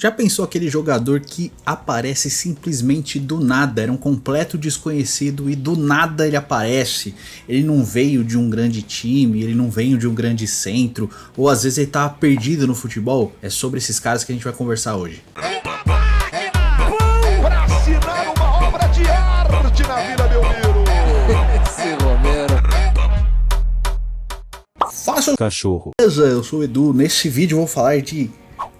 Já pensou aquele jogador que aparece simplesmente do nada, era um completo desconhecido e do nada ele aparece? Ele não veio de um grande time, ele não veio de um grande centro, ou às vezes ele tá perdido no futebol? É sobre esses caras que a gente vai conversar hoje. Pra assinar uma obra de arte na Vila Belmiro. Esse Romero. Faça Cachorro. Beleza, eu sou o Edu. Nesse vídeo eu vou falar de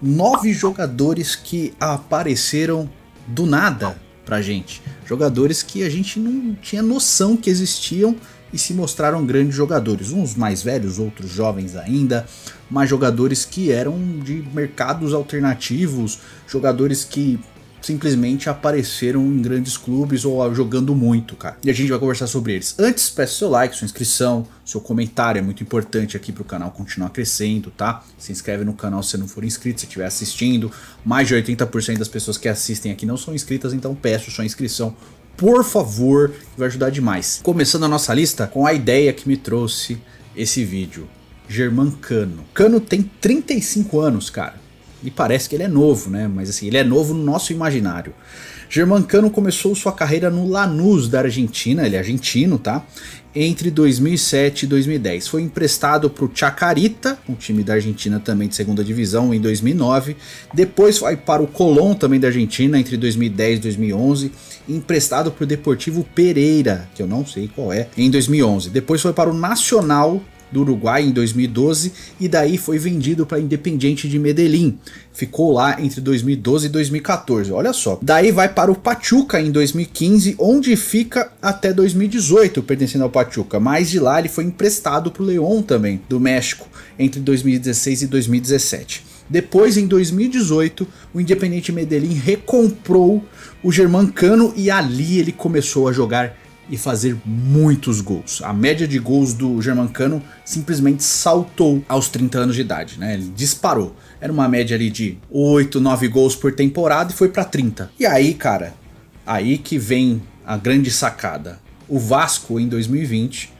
9 jogadores que apareceram do nada pra gente. Jogadores que a gente não tinha noção que existiam e se mostraram grandes jogadores. Uns mais velhos, outros jovens ainda, mas jogadores que eram de mercados alternativos, jogadores que simplesmente apareceram em grandes clubes ou jogando muito, cara. E a gente vai conversar sobre eles. Antes, peço seu like, sua inscrição, seu comentário é muito importante aqui pro canal continuar crescendo, tá? Se inscreve no canal se não for inscrito, se estiver assistindo. Mais de 80% das pessoas que assistem aqui não são inscritas, então peço sua inscrição, por favor, que vai ajudar demais. Começando a nossa lista com a ideia que me trouxe esse vídeo. Germán Cano tem 35 anos, cara. E parece que ele é novo, né? Mas assim, ele é novo no nosso imaginário. Germán Cano começou sua carreira no Lanús da Argentina, ele é argentino, tá? Entre 2007 e 2010. Foi emprestado para o Chacarita, um time da Argentina também de segunda divisão, em 2009. Depois foi para o Colón, também da Argentina, entre 2010 e 2011. Emprestado para o Deportivo Pereira, que eu não sei qual é, em 2011. Depois foi para o Nacional do Uruguai em 2012 e daí foi vendido para Independiente de Medellín. Ficou lá entre 2012 e 2014, olha só. Daí vai para o Pachuca em 2015, onde fica até 2018 pertencendo ao Pachuca, mas de lá ele foi emprestado para o León também, do México, entre 2016 e 2017. Depois, em 2018, o Independiente Medellín recomprou o Germán Cano e ali ele começou a jogar e fazer muitos gols. A média de gols do Germán Cano simplesmente saltou aos 30 anos de idade, né? Ele disparou. Era uma média ali de 8, 9 gols por temporada e foi para 30. E aí, cara, aí que vem a grande sacada. O Vasco, em 2020,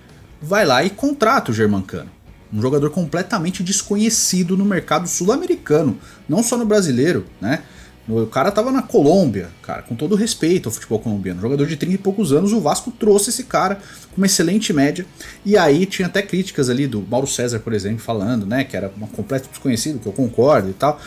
vai lá e contrata o Germán Cano. Um jogador completamente desconhecido no mercado sul-americano, não só no brasileiro, né? O cara tava na Colômbia, cara, com todo respeito ao futebol colombiano, jogador de 30 e poucos anos, o Vasco trouxe esse cara com uma excelente média, e aí tinha até críticas ali do Mauro César, por exemplo, falando, né, que era um completo desconhecido, que eu concordo e tal,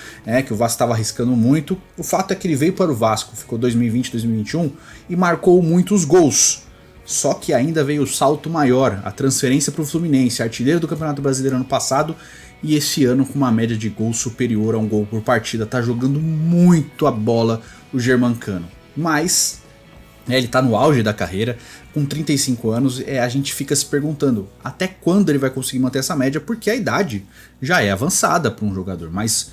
que o Vasco tava arriscando muito. O fato é que ele veio para o Vasco, ficou 2020, 2021 e marcou muitos gols. Só que ainda veio o salto maior, a transferência para o Fluminense, artilheiro do Campeonato Brasileiro ano passado, e esse ano com uma média de gol superior a um gol por partida. Tá jogando muito a bola o Germán Cano. Mas ele tá no auge da carreira, com 35 anos, a gente fica se perguntando até quando ele vai conseguir manter essa média, porque a idade já é avançada para um jogador. Mas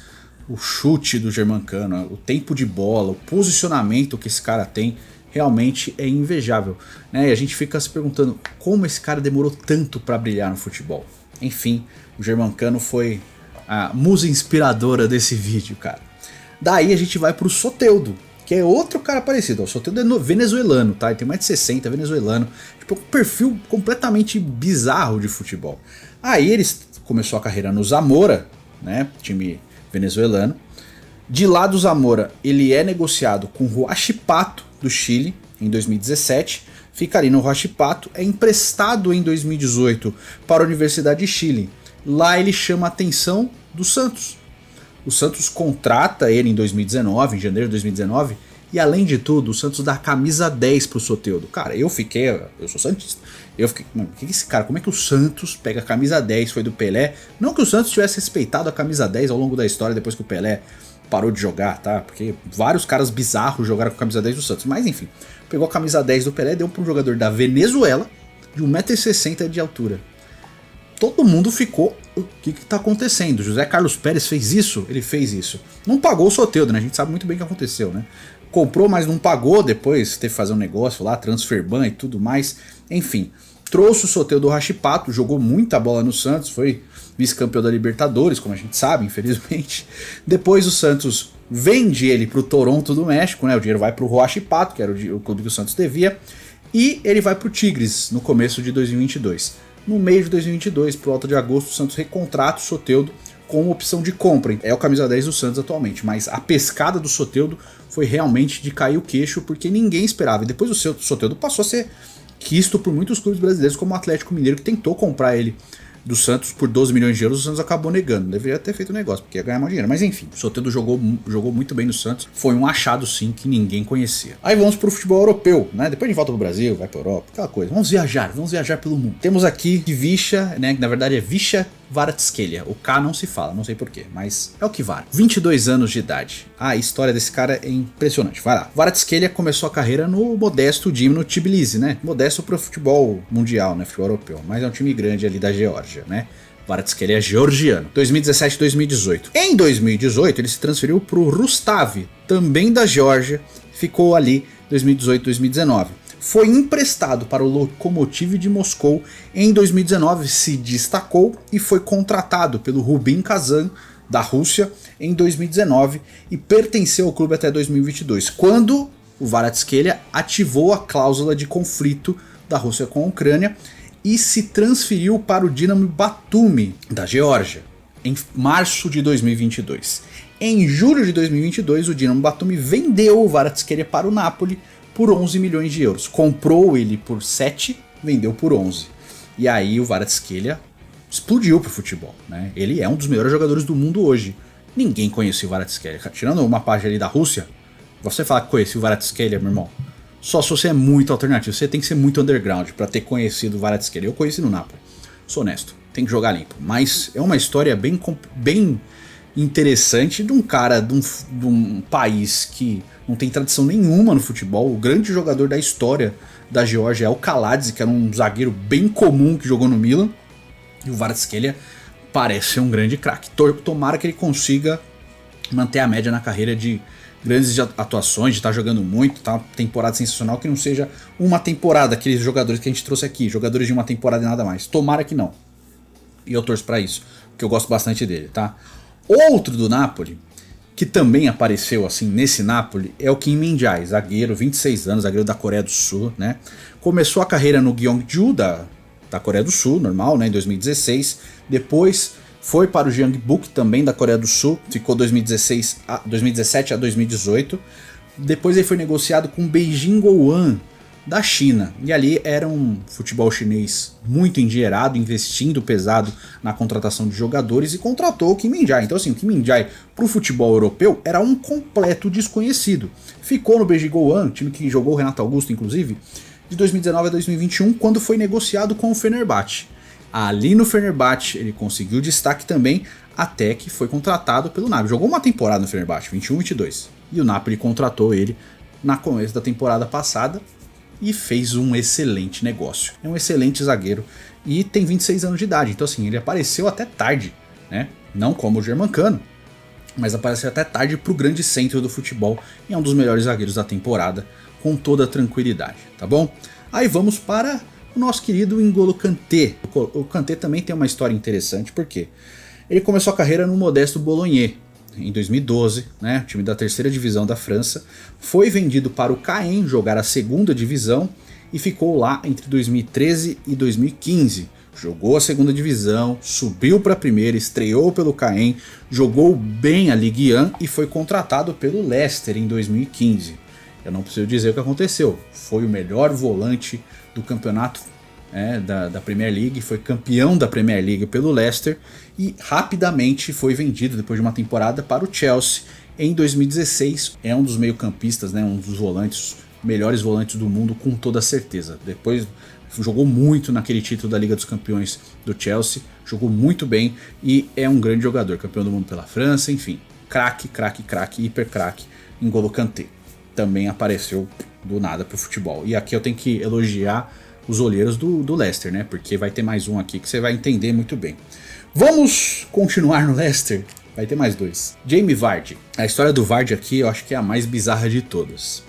o chute do Germán Cano, o tempo de bola, o posicionamento que esse cara tem, realmente é invejável, né? E a gente fica se perguntando como esse cara demorou tanto para brilhar no futebol. Enfim, o Germán Cano foi a musa inspiradora desse vídeo, cara. Daí a gente vai pro Soteldo, que é outro cara parecido. O Soteldo é venezuelano, tá? Ele tem mais de 60, venezuelano. Tipo, um perfil completamente bizarro de futebol. Aí ele começou a carreira no Zamora, né? Time venezuelano. De lá do Zamora, ele é negociado com o Huachipato do Chile em 2017. Fica ali no Huachipato, é emprestado em 2018 para a Universidade de Chile. Lá ele chama a atenção do Santos. O Santos contrata ele em 2019, em janeiro de 2019, e além de tudo, o Santos dá a camisa 10 pro Soteldo. Cara, eu sou santista, eu fiquei, mano, que esse cara, como é que o Santos pega a camisa 10, foi do Pelé? Não que o Santos tivesse respeitado a camisa 10 ao longo da história, depois que o Pelé parou de jogar, tá? Porque vários caras bizarros jogaram com a camisa 10 do Santos, mas enfim, pegou a camisa 10 do Pelé, deu para um jogador da Venezuela de 1,60 m de altura. Todo mundo ficou, o que tá acontecendo? José Carlos Pérez fez isso? Ele fez isso. Não pagou o Soteldo, né? A gente sabe muito bem o que aconteceu, né? Comprou, mas não pagou, depois teve que fazer um negócio lá, transferban e tudo mais. Enfim, trouxe o Soteldo do Huachipato, jogou muita bola no Santos, foi vice-campeão da Libertadores, como a gente sabe, infelizmente. Depois o Santos vende ele pro Toronto do México, né? O dinheiro vai pro Huachipato, que era o clube que o Santos devia, e ele vai pro Tigres no começo de 2022. No meio de 2022, por volta de agosto, o Santos recontrata o Soteldo com opção de compra. É o camisa 10 do Santos atualmente, mas a pescada do Soteldo foi realmente de cair o queixo, porque ninguém esperava. E depois o Soteldo passou a ser quisto por muitos clubes brasileiros, como o Atlético Mineiro, que tentou comprar ele do Santos por 12 milhões de euros, o Santos acabou negando. Deveria ter feito o negócio, porque ia ganhar mais dinheiro. Mas enfim, o Soteldo jogou muito bem no Santos. Foi um achado, sim, que ninguém conhecia. Aí vamos pro futebol europeu, né? Depois a gente volta pro Brasil, vai pra Europa, aquela coisa. Vamos viajar pelo mundo. Temos aqui Visha, né? Que na verdade é Visha Kvaratskhelia. O K não se fala, não sei porquê, mas é o que vale. 22 anos de idade. A história desse cara é impressionante. Vai lá. Kvaratskhelia começou a carreira no modesto Dinamo Tbilisi, né? Modesto pro futebol mundial, né? Futebol europeu. Mas é um time grande ali da Geórgia, né? Kvaratskhelia é georgiano. 2017 e 2018. Em 2018 ele se transferiu pro Rustav, também da Geórgia. Ficou ali 2018 e 2019. Foi emprestado para o Lokomotiv de Moscou em 2019, se destacou e foi contratado pelo Rubin Kazan da Rússia em 2019 e pertenceu ao clube até 2022, quando o Kvaratskhelia ativou a cláusula de conflito da Rússia com a Ucrânia e se transferiu para o Dinamo Batumi da Geórgia em março de 2022. Em julho de 2022, o Dinamo Batumi vendeu o Kvaratskhelia para o Napoli por 11 milhões de euros. Comprou ele por 7, vendeu por 11. E aí o Kvaratskhelia explodiu pro futebol, né? Ele é um dos melhores jogadores do mundo hoje. Ninguém conhecia o Kvaratskhelia. Tirando uma página ali da Rússia, você falar que conhecia o Kvaratskhelia, meu irmão, só se você é muito alternativo. Você tem que ser muito underground para ter conhecido o Kvaratskhelia. Eu conheci no Napoli. Sou honesto, tem que jogar limpo. Mas é uma história bem interessante de um cara de um país que não tem tradição nenhuma no futebol. O grande jogador da história da Geórgia é o Kaladze, que era um zagueiro bem comum que jogou no Milan. E o Kvaratskhelia parece ser um grande craque. Tomara que ele consiga manter a média na carreira de grandes atuações, de estar jogando muito, tá? Temporada sensacional, que não seja uma temporada, aqueles jogadores que a gente trouxe aqui, jogadores de uma temporada e nada mais. Tomara que não. E eu torço pra isso, porque eu gosto bastante dele, tá? Outro do Napoli, que também apareceu assim nesse Napoli, é o Kim Min-jae, zagueiro, 26 anos, zagueiro da Coreia do Sul, né? Começou a carreira no Gyeongju da Coreia do Sul, normal, né, em 2016. Depois foi para o Jeonbuk, também da Coreia do Sul, ficou 2017 a 2018. Depois ele foi negociado com o Beijing Guoan, da China, e ali era um futebol chinês muito endinheirado, investindo pesado na contratação de jogadores, e contratou o Kim Min-jae. Então assim, o Kim Min-jae pro futebol europeu era um completo desconhecido. Ficou no Beijing Guoan, time que jogou o Renato Augusto inclusive, de 2019 a 2021, quando foi negociado com o Fenerbahçe. Ali no Fenerbahçe ele conseguiu destaque também, até que foi contratado pelo Napoli. Jogou uma temporada no Fenerbahçe, 21-22, e o Napoli contratou ele na começo da temporada passada e fez um excelente negócio. É um excelente zagueiro e tem 26 anos de idade, então assim, ele apareceu até tarde, né? Não como o Germancano, mas apareceu até tarde pro grande centro do futebol e é um dos melhores zagueiros da temporada, com toda tranquilidade, tá bom? Aí vamos para o nosso querido N'Golo Kanté. O Kanté também tem uma história interessante, porque ele começou a carreira no modesto Bologna em 2012, né, time da terceira divisão da França, foi vendido para o Caen jogar a segunda divisão e ficou lá entre 2013 e 2015. Jogou a segunda divisão, subiu para a primeira, estreou pelo Caen, jogou bem a Ligue 1 e foi contratado pelo Leicester em 2015. Eu não preciso dizer o que aconteceu, foi o melhor volante do campeonato da Premier League, foi campeão da Premier League pelo Leicester e rapidamente foi vendido depois de uma temporada para o Chelsea em 2016. É um dos meio-campistas, né, um dos volantes, melhores volantes do mundo com toda certeza. Depois jogou muito naquele título da Liga dos Campeões do Chelsea, jogou muito bem e é um grande jogador, campeão do mundo pela França, enfim, craque, hiper craque, N'Golo Kanté. Também apareceu do nada pro futebol. E aqui eu tenho que elogiar os olheiros do Leicester, né? Porque vai ter mais um aqui que você vai entender muito bem. Vamos continuar no Leicester? Vai ter mais dois. Jamie Vardy. A história do Vardy aqui eu acho que é a mais bizarra de todas.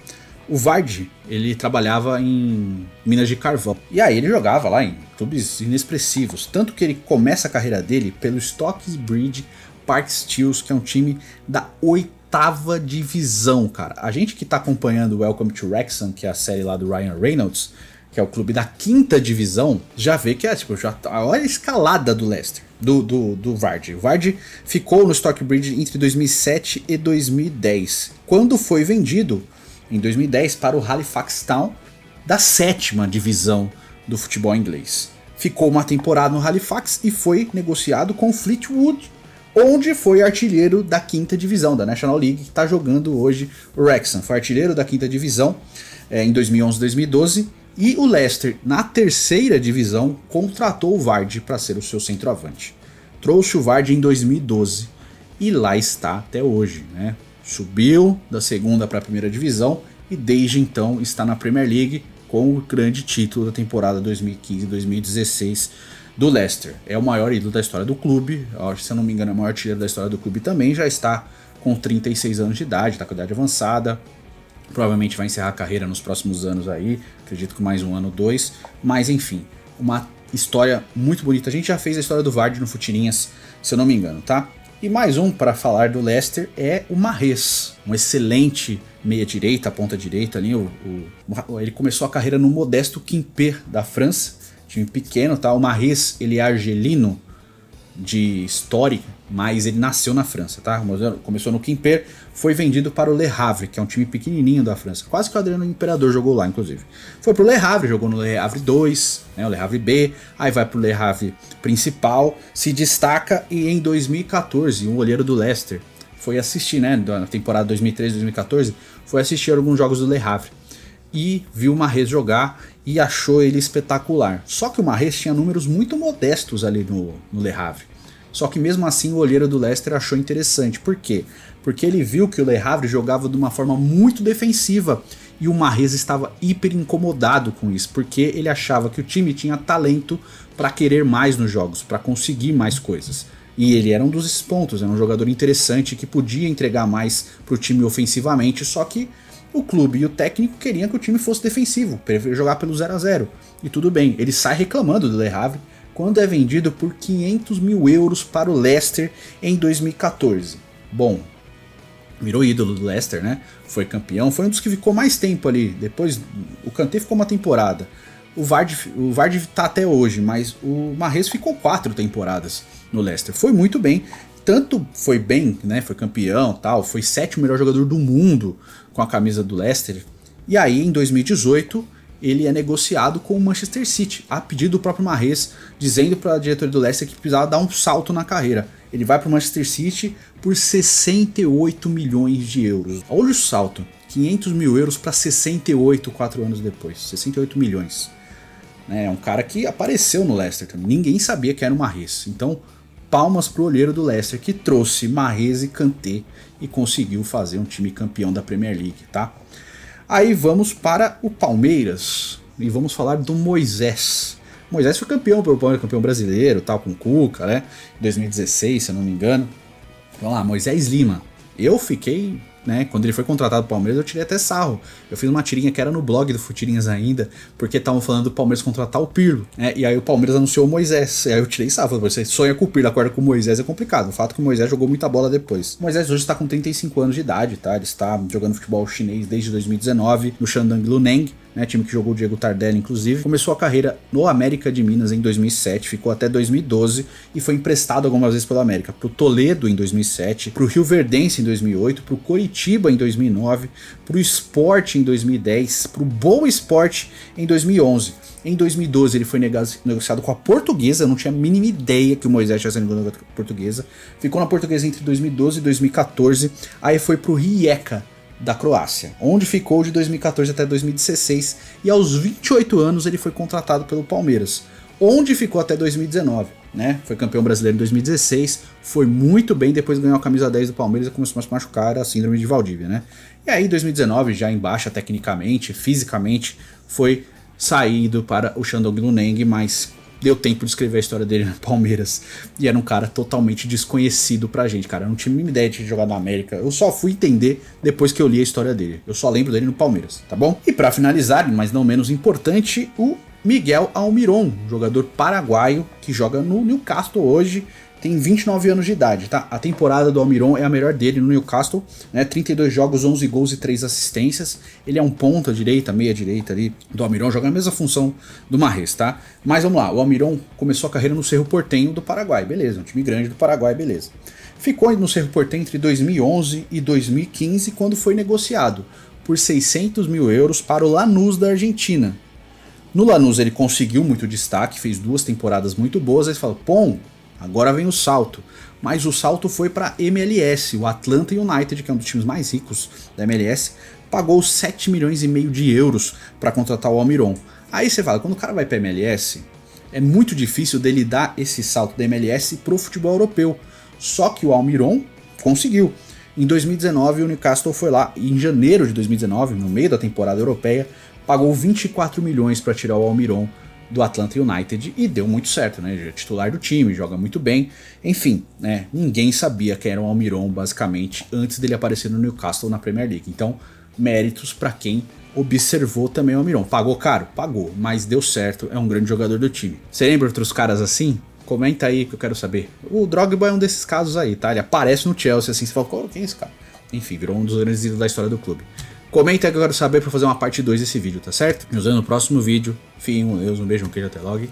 O Vardy, ele trabalhava em minas de carvão. E aí ele jogava lá em clubes inexpressivos. Tanto que ele começa a carreira dele pelo Stocksbridge Park Steels, que é um time da 8ª divisão, cara. A gente que tá acompanhando o Welcome to Wrexham, que é a série lá do Ryan Reynolds, que é o clube da 5ª divisão, já vê que é tipo, olha a escalada do Leicester. do Vardy. O Vardy ficou no Stockbridge entre 2007 e 2010, quando foi vendido em 2010 para o Halifax Town, da 7ª divisão do futebol inglês. Ficou uma temporada no Halifax e foi negociado com o Fleetwood, onde foi artilheiro da 5ª divisão da National League, que está jogando hoje o Wrexham. Foi artilheiro da 5ª divisão em 2011 e 2012. E o Leicester, na 3ª divisão, contratou o Vardy para ser o seu centroavante. Trouxe o Vardy em 2012 e lá está até hoje, né? Subiu da 2ª para a 1ª divisão e desde então está na Premier League com o grande título da temporada 2015-2016 do Leicester. É o maior ídolo da história do clube, se eu não me engano é o maior artilheiro da história do clube também, já está com 36 anos de idade, está com idade avançada. Provavelmente vai encerrar a carreira nos próximos anos aí, acredito que mais um ano ou 2, mas enfim, uma história muito bonita. A gente já fez a história do Vardy no Futirinhas, se eu não me engano, tá? E mais um para falar do Leicester é o Mahrez, um excelente meia-direita, ponta-direita ali. Ele começou a carreira no modesto Quimper da França, time pequeno, tá? O Mahrez, ele é argelino de história, mas ele nasceu na França, tá? Começou no Quimper, foi vendido para o Le Havre, que é um time pequenininho da França. Quase que o Adriano Imperador jogou lá, inclusive. Foi pro Le Havre, jogou no Le Havre 2, né, o Le Havre B, aí vai pro Le Havre principal, se destaca e em 2014, um olheiro do Leicester foi assistir, né, na temporada 2013-2014, foi assistir alguns jogos do Le Havre e viu o Mahrez jogar e achou ele espetacular. Só que o Mahrez tinha números muito modestos ali no Le Havre. Só que mesmo assim o olheiro do Leicester achou interessante. Por quê? Porque ele viu que o Le Havre jogava de uma forma muito defensiva e o Mahrez estava hiper incomodado com isso, porque ele achava que o time tinha talento para querer mais nos jogos, para conseguir mais coisas. E ele era um dos pontos, era um jogador interessante que podia entregar mais para o time ofensivamente, só que o clube e o técnico queriam que o time fosse defensivo, preferia jogar pelo 0-0. E tudo bem, ele sai reclamando do Le Havre quando é vendido por 500 mil euros para o Leicester em 2014. Bom, virou ídolo do Leicester, né? Foi campeão, foi um dos que ficou mais tempo ali. Depois, o Kanté ficou uma temporada. O Vardy tá até hoje, mas o Mahrez ficou 4 temporadas no Leicester. Foi muito bem, tanto foi bem, né? Foi campeão, tal, foi 7º melhor jogador do mundo com a camisa do Leicester. E aí, em 2018, ele é negociado com o Manchester City, a pedido do próprio Mahrez, dizendo para a diretoria do Leicester que precisava dar um salto na carreira. Ele vai para o Manchester City por 68 milhões de euros. Olha o salto, 500 mil euros para 68 4 anos depois, 68 milhões. É um cara que apareceu no Leicester também, ninguém sabia que era o Mahrez. Então, palmas pro olheiro do Leicester que trouxe Mahrez e Kanté e conseguiu fazer um time campeão da Premier League, tá? Aí vamos para o Palmeiras e vamos falar do Moisés. Moisés foi campeão pelo Palmeiras, campeão brasileiro, tal, com o Cuca, né? Em 2016, se eu não me engano. Vamos lá, Moisés Lima. Eu fiquei, né, quando ele foi contratado do Palmeiras, eu tirei até sarro. Eu fiz uma tirinha que era no blog do Futirinhas ainda, porque estavam falando do Palmeiras contratar o Pirlo, né? E aí o Palmeiras anunciou o Moisés. E aí eu tirei sarro, falei, você sonha com o Pirlo, acorda com o Moisés, é complicado. O fato é que o Moisés jogou muita bola depois. O Moisés hoje está com 35 anos de idade, tá? Ele está jogando futebol chinês desde 2019, no Shandong Luneng, né, time que jogou o Diego Tardelli, inclusive. Começou a carreira no América de Minas em 2007, ficou até 2012 e foi emprestado algumas vezes pelo América, pro Toledo em 2007, pro Rio Verdense em 2008, pro Coritiba em 2009, pro Sport em 2010, pro Boa Sport em 2011. Em 2012 ele foi negociado com a Portuguesa, eu não tinha a mínima ideia que o Moisés tinha sido negociado com a Portuguesa. Ficou na Portuguesa entre 2012 e 2014, aí foi pro Rijeka da Croácia, onde ficou de 2014 até 2016 e aos 28 anos ele foi contratado pelo Palmeiras, onde ficou até 2019, né? Foi campeão brasileiro em 2016, foi muito bem, depois ganhou a camisa 10 do Palmeiras e começou a se machucar, a síndrome de Valdívia, né? E aí em 2019, já em baixa tecnicamente, fisicamente, foi saído para o Shandong Luneng, mas deu tempo de escrever a história dele no Palmeiras. E era um cara totalmente desconhecido pra gente, cara. Eu não tinha a mínima ideia de jogar na América. Eu só fui entender depois que eu li a história dele. Eu só lembro dele no Palmeiras, tá bom? E pra finalizar, mas não menos importante, o Miguel Almiron, jogador paraguaio que joga no Newcastle hoje. tem 29 anos de idade, tá? A temporada do Almiron é a melhor dele no Newcastle, né? 32 jogos, 11 gols e 3 assistências. Ele é um ponta direita, meia direita ali do Almiron, joga a mesma função do Mahrez, tá? Mas vamos lá, o Almiron começou a carreira no Cerro Porteño do Paraguai, beleza, um time grande do Paraguai, beleza. Ficou no Cerro Porteño entre 2011 e 2015, quando foi negociado por 600 mil euros para o Lanús da Argentina. No Lanús ele conseguiu muito destaque, fez 2 temporadas muito boas, aí você fala, pô, agora vem o salto. Mas o salto foi para MLS, o Atlanta United, que é um dos times mais ricos da MLS, pagou 7 milhões e meio de euros para contratar o Almiron. Aí você fala, quando o cara vai para MLS, é muito difícil dele dar esse salto da MLS pro futebol europeu. Só que o Almiron conseguiu. Em 2019 o Newcastle foi lá, e em janeiro de 2019, no meio da temporada europeia, pagou 24 milhões para tirar o Almiron do Atlanta United e deu muito certo, né? Ele é titular do time, joga muito bem. Enfim, né? Ninguém sabia quem era o Almiron, basicamente, antes dele aparecer no Newcastle na Premier League. Então, méritos para quem observou também o Almiron. Pagou caro? Pagou, mas deu certo, é um grande jogador do time. Você lembra outros caras assim? Comenta aí que eu quero saber. O Drogba é um desses casos aí, tá? Ele aparece no Chelsea assim, você fala, quem é esse cara? Enfim, virou um dos grandes ídolos da história do clube. Comenta aí que eu quero saber pra fazer uma parte 2 desse vídeo, tá certo? Nos vemos no próximo vídeo. Fiquem com Deus, um beijo, um queijo, até logo.